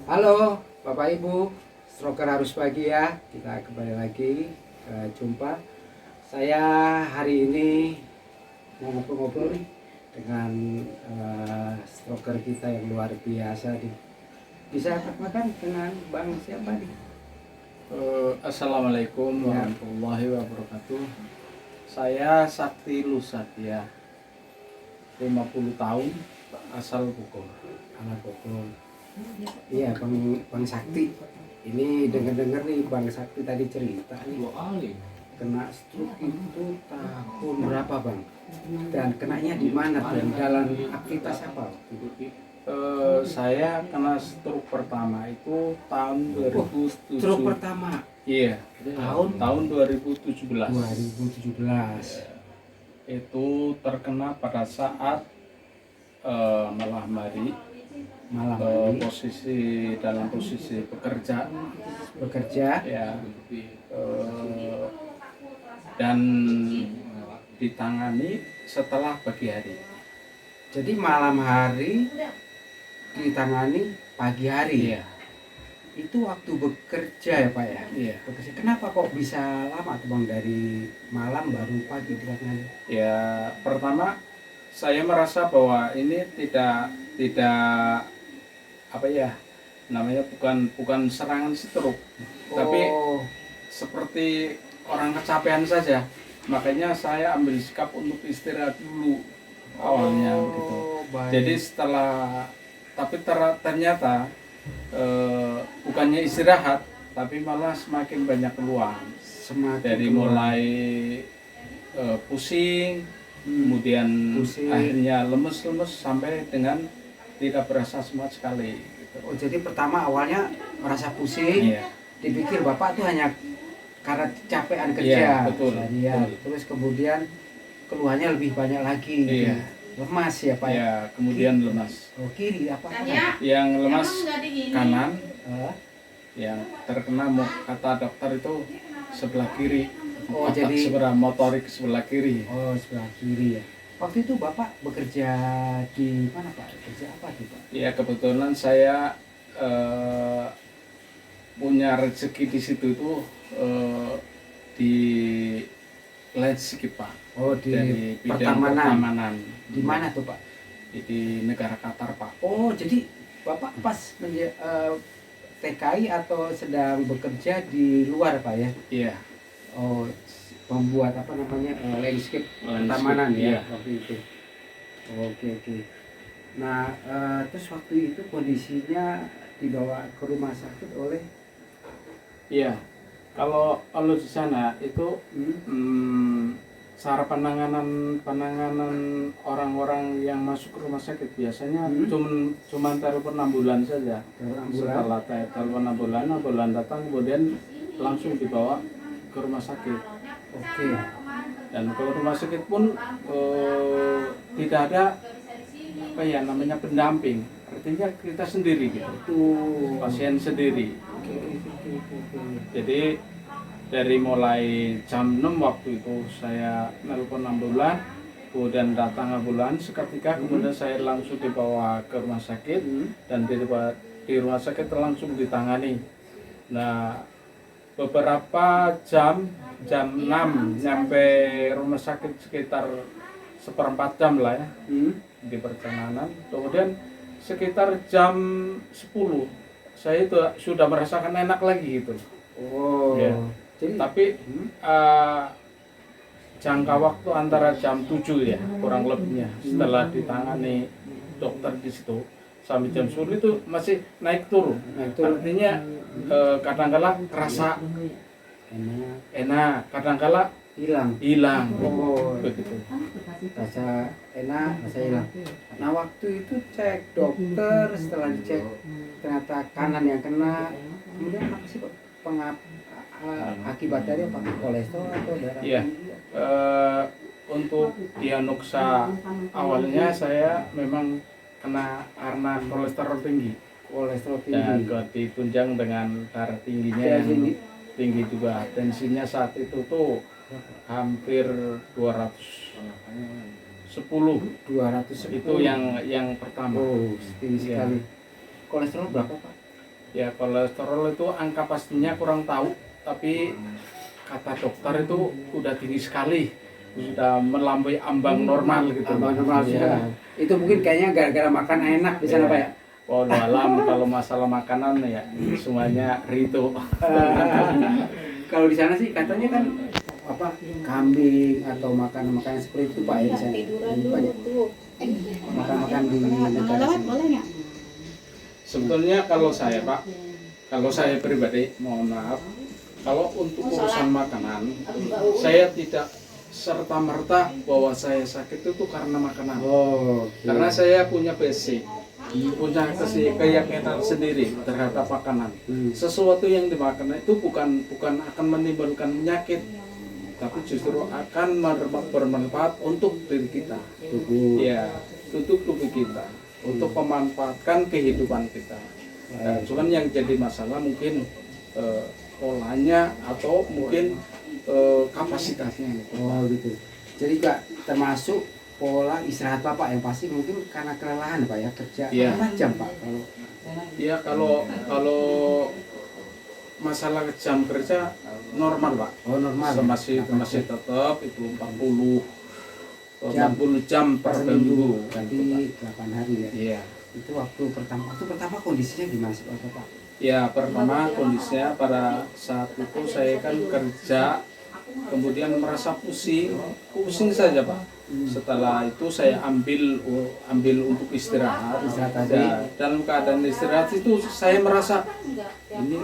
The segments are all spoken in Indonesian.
Halo Bapak Ibu, stroker harus bahagia. Kita kembali lagi jumpa. Saya hari ini mau ngobrol-ngobrol nih dengan stroker kita yang luar biasa nih. Bisa makan dengan Bang siapa nih? Assalamualaikum warahmatullahi wabarakatuh. Saya Sakti Lusatya, 50 tahun, asal Bogor. Anak Bogor. Iya, Bang Sakti. Ini dengar-dengar nih Bang Sakti tadi cerita nih kena stroke itu tahun berapa Bang? Dan kenanya di mana dan dalam aktivitas apa? Saya kena stroke pertama itu tahun 2007. Stroke pertama? Iya, tahun 2017. 2017. Itu terkena pada saat malam hari. Dalam posisi bekerja ya, dan ditangani setelah pagi hari. Jadi malam hari ditangani pagi hari ya. Itu waktu bekerja ya Pak ya? Iya. Bekerja. Kenapa kok bisa lama tuh Bang, dari malam baru pagi ditangani? Ya, pertama saya merasa bahwa ini tidak apa ya namanya, bukan serangan stroke, tapi seperti orang kecapean saja. Makanya saya ambil sikap untuk istirahat dulu awalnya begitu. Baik. Jadi ternyata bukannya istirahat, tapi malah semakin banyak keluhan. Dari mulai pusing, kemudian akhirnya lemes sampai dengan tidak berasa sama sekali gitu. Oh, jadi pertama awalnya merasa pusing, iya. Dipikir Bapak tuh hanya karena capean kerja, iya, betul. Terus kemudian keluhannya lebih banyak lagi, iya. Lemas ya Pak ya? Kemudian lemas. Oh, kiri apa? Yang lemas kanan, yang terkena kata dokter itu sebelah kiri. Oh, jadi sebelah motorik sebelah kiri. Oh, sebelah kiri ya. Waktu itu Bapak bekerja di mana Pak? Bekerja apa tuh Pak? Ya, kebetulan saya punya rezeki di situ tuh, di landscape Pak. Oh, di bidang pertamanan. Di mana tuh Pak? Di negara Qatar Pak. Oh, jadi Bapak pas TKI atau sedang bekerja di luar Pak ya? Iya. Oh, membuat apa namanya landscape pertamanan ya, waktu itu. Oke. Nah, terus waktu itu kondisinya dibawa ke rumah sakit oleh? Iya. Kalau di sana itu cara penanganan orang-orang yang masuk ke rumah sakit biasanya cuma telepon ambulan saja. Setelah telepon ambulan datang, kemudian langsung dibawa ke rumah sakit. Oke. Dan ke rumah sakit pun tidak ada apa ya namanya pendamping. Artinya kita sendiri gitu. Pasien sendiri. Jadi dari mulai jam 6 waktu itu saya nelpon ambulan, kemudian datang ambulans seketika, kemudian saya langsung dibawa ke rumah sakit, dan di rumah sakit langsung ditangani. Nah, beberapa jam 6 nyampe rumah sakit sekitar 1/4 jam lah ya, di perjalanan. Kemudian sekitar jam 10 saya itu sudah merasakan enak lagi gitu. Oh ya. Tapi jangka waktu antara jam 7 ya kurang lebihnya, setelah ditangani dokter di situ, sampai jam 10 itu masih naik turun. Artinya kadang-kala kerasa enak, kadang-kala hilang. Oh, begitu. Rasa enak, rasa hilang. Nah, waktu itu cek dokter, setelah dicek ternyata kanan yang kena. Kemudian apa sih akibat dari apa? Kolesterol atau darah tinggi? Untuk diagnosa awalnya saya memang kena karena kolesterol tinggi. Dan ditunjang dengan darah tingginya yang tinggi juga. Tensinya saat itu tuh hampir 210. Itu yang pertama. Oh, tinggi sekali. Kolesterol berapa Pak? Ya kolesterol itu angka pastinya kurang tahu, tapi kata dokter itu udah tinggi sekali, sudah melampaui ambang normal gitu. Abang normal Ya. ya. Itu mungkin kayaknya gara-gara makan enak di sana Ya. Pak ya. Walau alam kalau masalah makanan ya semuanya rito. Kalau di sana sih katanya kan apa kambing atau makanan-makanan seperti itu Pak ya di sana. Banyak makan-makan di negara sini. Sebetulnya kalau saya Pak, kalau saya pribadi, mohon maaf, kalau untuk urusan makanan, saya tidak serta-merta bahwa saya sakit itu karena makanan. Oh, Karena saya punya basic, punya keyakinan sendiri terhadap makanan. Sesuatu yang dimakan itu bukan akan menimbulkan penyakit, tapi justru akan bermanfaat untuk diri kita. Ya, untuk tubuh kita, untuk memanfaatkan kehidupan kita. Cuman yang jadi masalah mungkin polanya atau mungkin kapasitasnya. Oh gitu. Jadi Kak termasuk pola istirahat Bapak yang pasti mungkin karena kelelahan Pak ya kerja. Iya. Berapa jam Pak kalau Ya kalau masalah jam kerja normal Pak. oh normal ya? Masih tetap itu 40 Jam. 40 jam per minggu. Berarti 8 hari ya. Iya. Itu waktu pertama kondisinya gimana sih Pak Bapak? Ya pertama kondisinya pada saat itu saya kan kerja, kemudian merasa pusing saja Pak. Setelah itu saya ambil untuk istirahat. Istirahat tadi. Ya, dalam keadaan istirahat itu saya merasa ini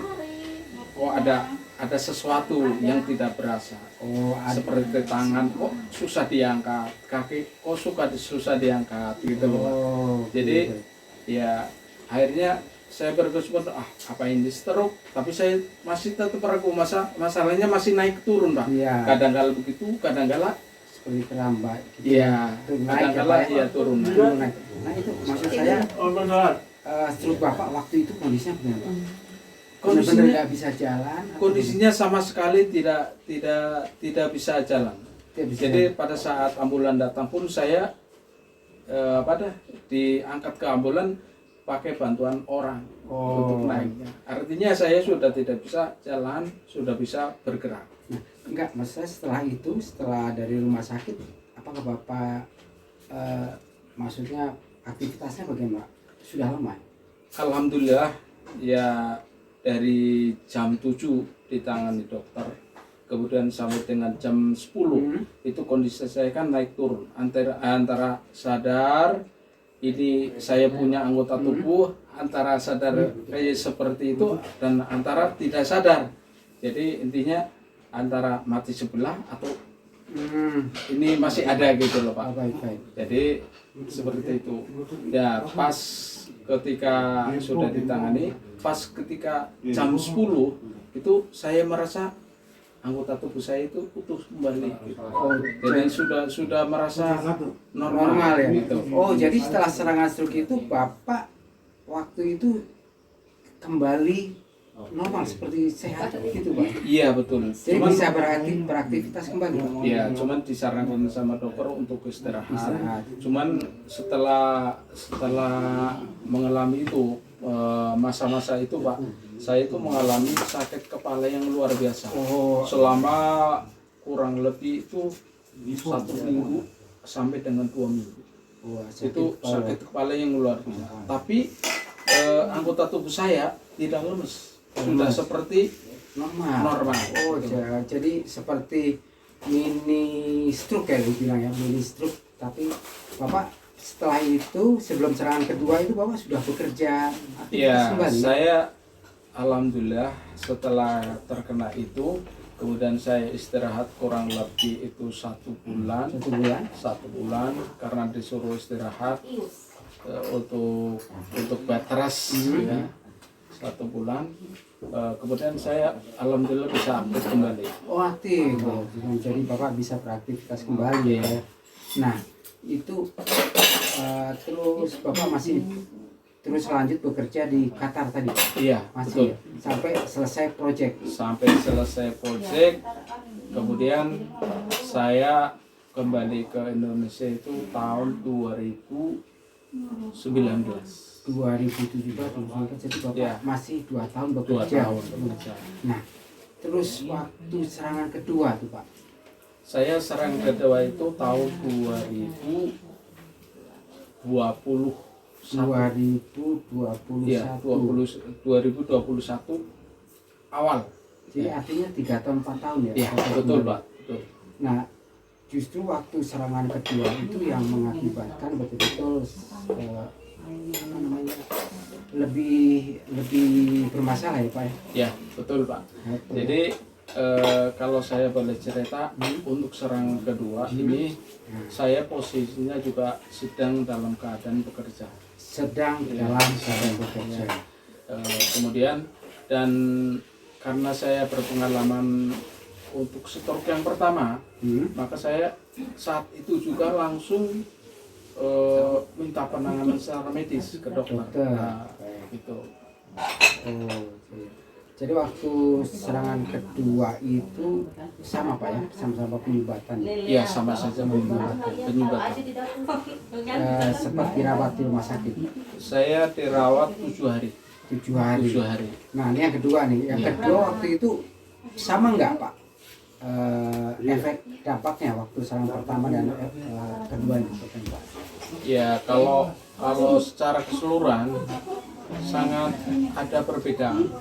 kok ada sesuatu yang tidak berasa. Oh ada. Seperti tangan kok susah diangkat, kaki kok susah diangkat gitu loh Pak. Oh, Jadi gitu. ya akhirnya saya berkesimpulan apa ini stroke, tapi saya masih tetap ragu, masalahnya masih naik turun Pak. Iya. Kadang-kala begitu, kadang-kala Seperti kerambat gitu. ya Itu naik ya, kadang-kala Pak, ya turun. Naik. Nah itu maksud saya stroke Bapak waktu itu kondisinya benar Pak? Benar-benar Kondisinya nggak bisa jalan? atau kondisinya sama sekali tidak bisa jalan. tidak bisa Jadi pada saat ambulan datang pun saya diangkat ke ambulan pakai bantuan orang untuk naiknya. Artinya saya sudah tidak bisa jalan, sudah bisa bergerak. Nah, enggak, maksudnya setelah dari rumah sakit, apakah Bapak maksudnya aktivitasnya bagaimana? Sudah lama? Alhamdulillah ya dari jam 7 ditangani dokter, kemudian sampai dengan jam 10 itu kondisi saya kan naik turun antara sadar, ini saya punya anggota tubuh antara sadar kayak seperti itu dan antara tidak sadar. Jadi intinya antara mati sebelah atau ini masih ada gitu loh Pak. Baik. Jadi seperti itu. Ya pas ketika sudah ditangani, pas ketika jam 10 itu saya merasa anggota tubuh saya itu utuh kembali. Oh, Jadi sudah merasa normal ya. gitu. Oh, jadi setelah serangan stroke itu Bapak waktu itu kembali normal seperti sehat gitu Pak. Iya betul. Jadi bisa beraktivitas kembali Pak. Ya, cuman disarankan sama dokter untuk istirahat. Istirahat. Cuman setelah mengalami itu masa-masa itu Pak, saya itu mengalami sakit kepala yang luar biasa. Oh, Selama kurang lebih itu 1 minggu sampai dengan 2 minggu. wah, Itu sakit kepala yang luar biasa. Tapi anggota tubuh saya tidak lemes, sudah seperti normal. Oh, jadi seperti mini stroke ya dibilang ya, mini stroke. Tapi Bapak setelah itu sebelum serangan kedua itu Bapak sudah bekerja aktivitas Ya, kembali. saya alhamdulillah setelah terkena itu, kemudian saya istirahat kurang lebih itu 1 bulan. 1 bulan. 1 bulan karena disuruh istirahat untuk bed rest ya. 1 bulan. Kemudian saya alhamdulillah bisa aktif kembali. Oh, aktif. Jadi Bapak bisa beraktivitas kembali ya. Nah, itu terus Bapak masih terus lanjut bekerja di Qatar tadi Pak? Iya, Masih betul. ya? Sampai selesai proyek. Sampai selesai proyek, kemudian saya kembali ke Indonesia itu tahun 2016. 2017, jadi Bapak Ya. masih 2 tahun 2 bekerja. tahun bekerja. Nah, terus waktu serangan kedua tuh Pak, Saya serang kedua itu tahun 2021. 2021. Ya, 2021 awal. Jadi artinya 3 tahun 4 tahun ya? Ya, betul Pak. Betul. Nah, justru waktu serangan kedua itu yang mengakibatkan betul-betul apa namanya, lebih bermasalah ya Pak ya? Ya, betul Pak. Jadi kalau saya boleh cerita, untuk serangan kedua ini saya posisinya juga sedang dalam keadaan bekerja. Sedang dalam keadaan bekerja. Kemudian dan karena saya berpengalaman untuk stroke yang pertama, maka saya saat itu juga langsung minta penanganan secara medis ke dokter. Nah, gitu. Oh, jadi waktu serangan kedua itu sama Pak ya, sama-sama penyumbatan. Ya, sama saja penyumbatan. Sempat dirawat di rumah sakit. Saya dirawat 7 hari. 7 hari. 7 hari. Nah, ini yang kedua nih. Yang kedua waktu itu sama nggak Pak? Efek dampaknya waktu serangan pertama dan kedua ini Pak? Ya, kalau secara keseluruhan sangat ada perbedaan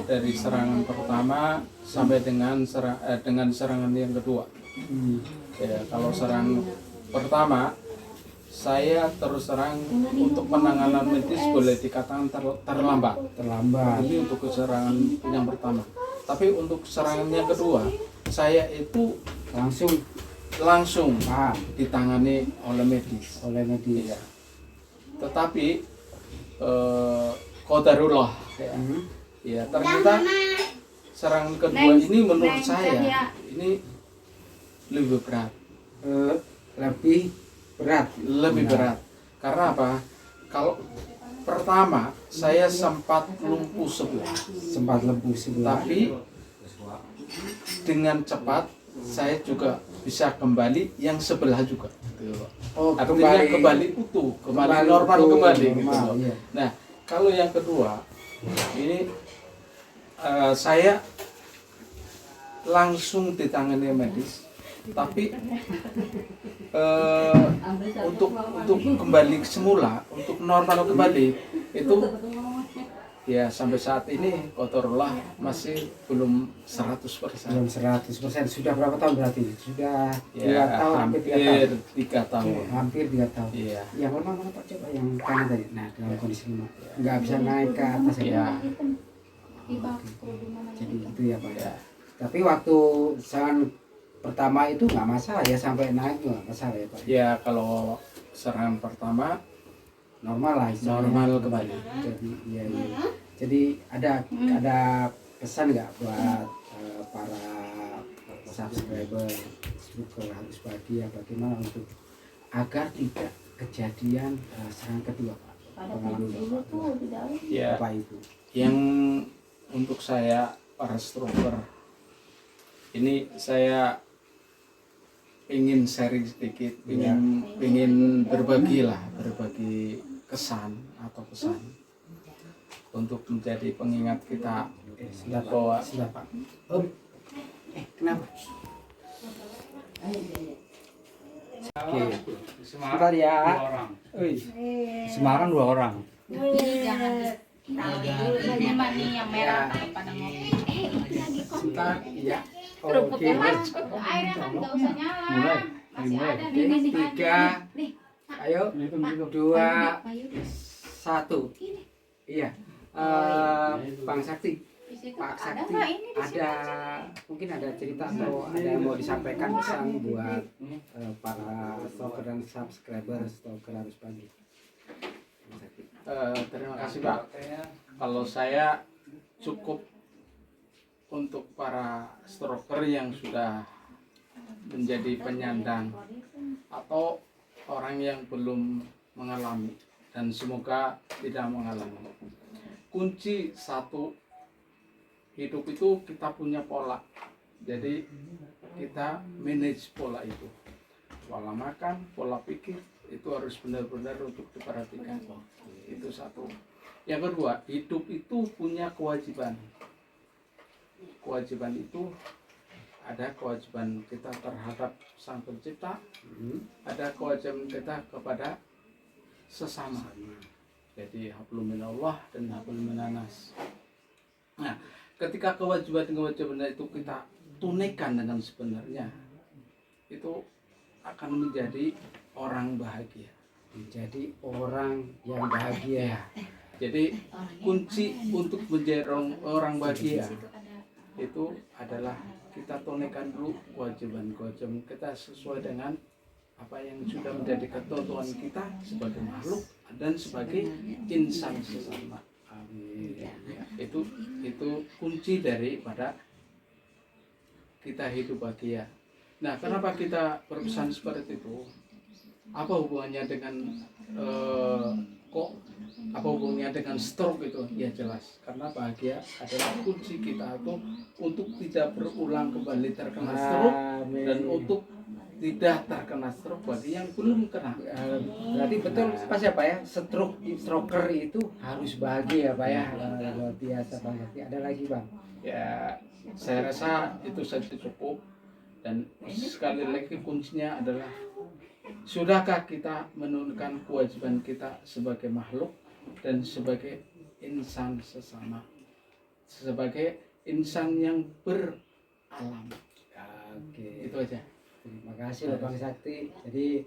dari serangan pertama sampai dengan serangan yang kedua. Ya, kalau serangan pertama saya terus terang untuk penanganan medis boleh dikatakan terlambat. Ini untuk serangan yang pertama. Tapi untuk serangan yang kedua saya itu langsung ditangani oleh medis. Ya. Tetapi qadarullah ya, ternyata serangan kedua ini menurut saya ini lebih berat. Lebih berat. Karena apa? Kalau pertama saya sempat lumpuh sebelah. Tapi dengan cepat saya juga bisa kembali yang sebelah juga. Artinya kembali utuh, kembali normal kembali. Gitu. Iya. Nah, kalau yang kedua ini saya langsung ditangani medis, tapi untuk kembali semula, untuk normal kembali itu ya sampai saat ini qadarullah masih belum 100%. Belum 100%. Sudah berapa tahun berarti? Sudah 3 Ya, tahun, hampir 3 tahun. Hampir 3 tahun. Iya. Yang mana Pak, coba yang kanan tadi. Nah, dalam kondisi lemah. Nggak bisa naik ke atas ya. Iya. Jadi itu ya Pak ya. Tapi waktu serangan pertama itu nggak masalah ya, sampai naik nggak masalah ya Pak. Ya, kalau serangan pertama Normal lah istilahnya. normal kembali. Jadi iya. Jadi ada pesan nggak buat para subscriber Struktur Harus Bahagia, bagaimana untuk agar tidak kejadian serangan kedua Pak? Pengalaman Bapak. Ya, Apa itu? yang untuk saya para stroker ini saya ingin sharing sedikit, ingin berbagi kesan atau pesan untuk menjadi pengingat kita bahwa Pak. Kenapa? Oke. Sebentar ya. Semarang 2 orang. Jangan ditaruh mani yang merah pada ngopi. Sebentar ya. Kerupuknya mas, airnya kan nggak usah nyala. Masih ada nih, masih ada. 3, ayo 2, 1. Iya. Bang Sakti, Pak Sakti, ada mungkin ada cerita atau ada yang mau disampaikan pesan buat para stalker dan subscriber Stalker Harus Pagi? Bang Sakti. terima kasih Pak. Kalau saya cukup untuk para stroker yang sudah menjadi penyandang atau orang yang belum mengalami dan semoga tidak mengalami. Kunci satu hidup itu kita punya pola. Jadi kita manage pola itu. Pola makan, pola pikir itu harus benar-benar untuk diperhatikan. Itu satu. Yang kedua, hidup itu punya kewajiban. Kewajiban itu ada kewajiban kita terhadap Sang Pencipta, ada kewajiban kita kepada sesama. Jadi hablum minallah dan hablum minanas. Nah, ketika kewajiban-kewajiban itu kita tunaikan dengan sebenarnya, itu akan menjadi orang bahagia. Menjadi orang yang bahagia. Jadi kunci untuk menjadi orang bahagia itu adalah kita tunaikan dulu kewajiban-kewajiban kita sesuai dengan apa yang sudah menjadi ketentuan kita sebagai makhluk dan sebagai insan sesama. Amin. Ya, itu kunci daripada kita hidup bahagia. Nah, kenapa kita berpesan seperti itu? Apa hubungannya dengan apa hubungannya dengan stroke itu? Ya jelas, karena bahagia adalah kunci kita itu untuk tidak berulang kembali terkena stroke. Amin. Dan untuk tidak terkena stroke bagi yang belum kena. Berarti betul pas ya Pak ya, stroker itu harus bahagia Pak ya. Luar biasa banget. Ada lagi Bang? Ya, saya rasa itu saja cukup. Dan sekali lagi kuncinya adalah, sudahkah kita menunaikan kewajiban kita sebagai makhluk dan sebagai insan sesama, sebagai insan yang beralam. Oke. Itu aja. Terima kasih loh Bang Sakti. Jadi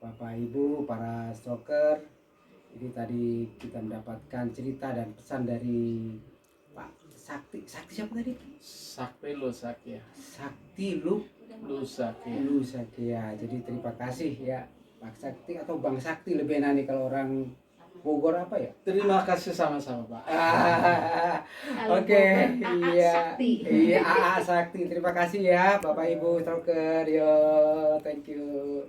Bapak Ibu para stroker, ini tadi kita mendapatkan cerita dan pesan dari Pak Sakti. Sakti siapa tadi? Sakti Lusakia. Sakti Lusakia. Lusakia. Jadi terima kasih ya Pak Sakti atau Bang Sakti lebih enak nih kalau orang Bogor apa ya? Terima kasih sama-sama Pak. Oke, iya, Sakti. iya AA Sakti. Terima kasih ya Bapak Ibu stroker. Yo, thank you.